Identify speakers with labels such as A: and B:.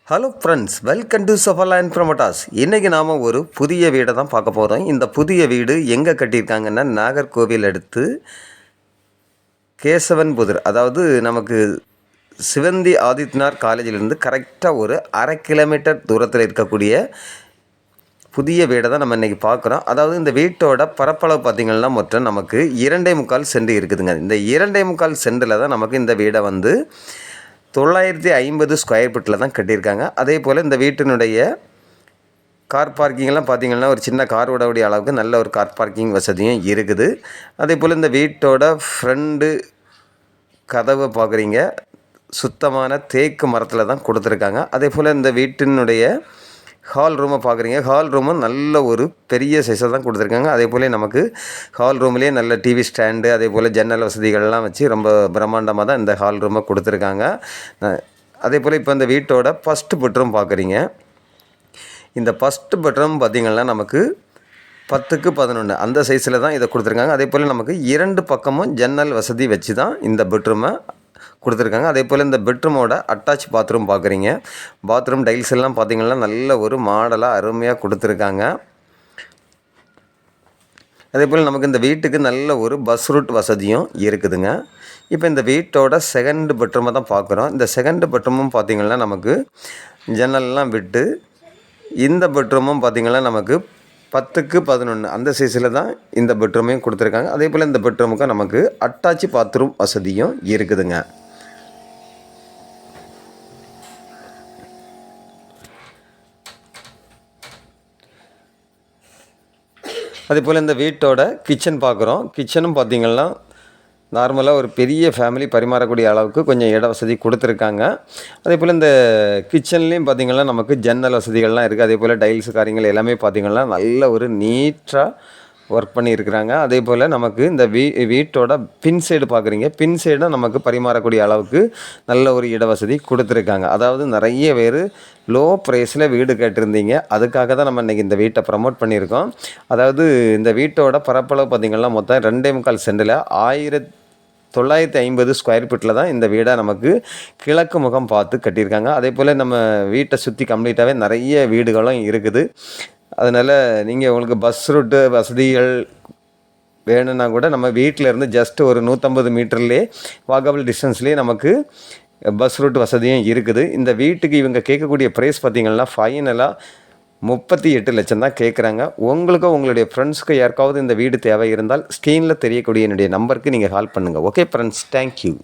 A: Hello friends, welcome to Safala and promoters. இன்றைக்கி நாம் ஒரு புதிய வீடை தான் பார்க்க போகிறோம். இந்த புதிய வீடு எங்கே கட்டியிருக்காங்கன்னா நாகர்கோவில் அடுத்து கேசவன்புதூர், அதாவது நமக்கு சிவந்தி ஆதித்யநாத் காலேஜிலேருந்து கரெக்டாக ஒரு 1/2 கிலோமீட்டர் தூரத்தில் இருக்கக்கூடிய புதிய வீடை தான் நம்ம இன்றைக்கி பார்க்குறோம். அதாவது இந்த வீட்டோட பரப்பளவு பார்த்திங்கன்னா மொத்தம் நமக்கு 2.25 சென்ட் இருக்குதுங்க. இந்த 2.25 சென்டில் தான் நமக்கு இந்த வீடை 950 ஸ்கொயர் ஃபீட்டில் தான் கட்டியிருக்காங்க. அதே போல் இந்த வீட்டினுடைய கார் பார்க்கிங்லாம் பார்த்திங்கன்னா ஒரு சின்ன கார் விடக்கூடிய அளவுக்கு நல்ல ஒரு கார் பார்க்கிங் வசதியும் இருக்குது. அதே போல் இந்த வீட்டோட ஃப்ரண்டு கதவை பார்க்குறீங்க, சுத்தமான தேக்கு மரத்தில் தான் கொடுத்துருக்காங்க. அதே போல் இந்த வீட்டினுடைய ஹால் ரூமை பார்க்குறீங்க. ஹால் ரூமும் நல்ல ஒரு பெரிய சைஸாக தான் கொடுத்துருக்காங்க. அதே போல் நமக்கு ஹால் ரூம்லேயே நல்ல டிவி ஸ்டாண்டு, அதே போல் ஜன்னல் வசதிகள்லாம் வச்சு ரொம்ப பிரம்மாண்டமாக தான் இந்த ஹால் ரூமை கொடுத்துருக்காங்க. அதே போல் இப்போ இந்த வீட்டோட ஃபஸ்ட்டு பெட்ரூம் பார்க்குறீங்க. இந்த ஃபஸ்ட்டு பெட்ரூம் பார்த்திங்கன்னா நமக்கு 10க்கு 11 அந்த சைஸில் தான் இதை கொடுத்துருக்காங்க. அதே போல் நமக்கு 2 பக்கமும் ஜன்னல் வசதி வச்சு தான் இந்த பெட்ரூமை கொடுத்துருக்காங்க. அதே போல் இந்த பெட்ரூமோட அட்டாச் பாத்ரூம் பார்க்குறீங்க. பாத்ரூம் டைல்ஸ் எல்லாம் பார்த்திங்கன்னா நல்ல ஒரு மாடலாக அருமையாக கொடுத்துருக்காங்க. அதே போல் நமக்கு இந்த வீட்டுக்கு நல்ல ஒரு பஸ் ரூட் வசதியும் இருக்குதுங்க. இப்போ இந்த வீட்டோட செகண்ட் பெட்ரூமை தான் பார்க்குறோம். இந்த செகண்ட் பெட்ரூமும் பார்த்திங்கன்னா நமக்கு ஜன்னல்லாம் விட்டு, இந்த பெட்ரூமும் பார்த்திங்கன்னா நமக்கு 10க்கு 11 அந்த சைஸில் தான் இந்த பெட்ரூமையும் கொடுத்துருக்காங்க. அதே போல் இந்த பெட்ரூமுக்கு நமக்கு அட்டாச் பாத்ரூம் வசதியும் இருக்குதுங்க. அதே போல் இந்த வீட்டோட கிச்சன் பார்க்குறோம். கிச்சனும் பார்த்திங்கன்னா நார்மலாக ஒரு பெரிய ஃபேமிலி பரிமாறக்கூடிய அளவுக்கு கொஞ்சம் இட வசதி கொடுத்துருக்காங்க. அதே போல் இந்த கிச்சன்லேயும் பார்த்திங்கன்னா நமக்கு ஜன்னல் வசதிகள்லாம் இருக்குது. அதே போல் டைல்ஸ் காரியங்கள் எல்லாமே பார்த்திங்கன்னா நல்ல ஒரு நீட்டாக ஒர்க் பண்ணியிருக்கிறாங்க. அதே போல் நமக்கு இந்த வீட்டோட பின் சைடு பார்க்குறீங்க. பின் சைடும் நமக்கு பரிமாறக்கூடிய அளவுக்கு நல்ல ஒரு இட வசதி கொடுத்துருக்காங்க. அதாவது நிறைய பேர் லோ ப்ரைஸில் வீடு கேட்டிருந்தீங்க. அதுக்காக தான் நம்ம இன்றைக்கி இந்த வீட்டை ப்ரமோட் பண்ணியிருக்கோம். அதாவது இந்த வீட்டோட பரப்பளவு பார்த்திங்கன்னா மொத்தம் 2.25 சென்டில் 1950 ஸ்கொயர் ஃபீட்டில் தான் இந்த வீடை நமக்கு கிழக்கு முகம் பார்த்து கட்டியிருக்காங்க. அதே போல் நம்ம வீட்டை சுற்றி கம்ப்ளீட்டாகவே நிறைய வீடுகளும் இருக்குது. அதனால் நீங்கள் உங்களுக்கு பஸ் ரூட்டு வசதிகள் வேணும்னா கூட நம்ம வீட்டில் இருந்து ஜஸ்ட் ஒரு 150 மீட்டர்லேயே வாக்கபிள் டிஸ்டன்ஸ்லேயே நமக்கு பஸ் ரூட் வசதியும் இருக்குது. இந்த வீட்டுக்கு இவங்க கேட்கக்கூடிய ப்ரைஸ் பார்த்திங்கன்னா ஃபைனலாக 38 லட்சம் தான் கேட்குறாங்க. உங்களுக்கோ உங்களுடைய ஃப்ரெண்ட்ஸுக்கு யாருக்காவது இந்த வீடு தேவை இருந்தால் ஸ்க்ரீனில் தெரியக்கூடிய என்னுடைய நம்பருக்கு நீங்கள் கால் பண்ணுங்கள். Okay friends, thank you.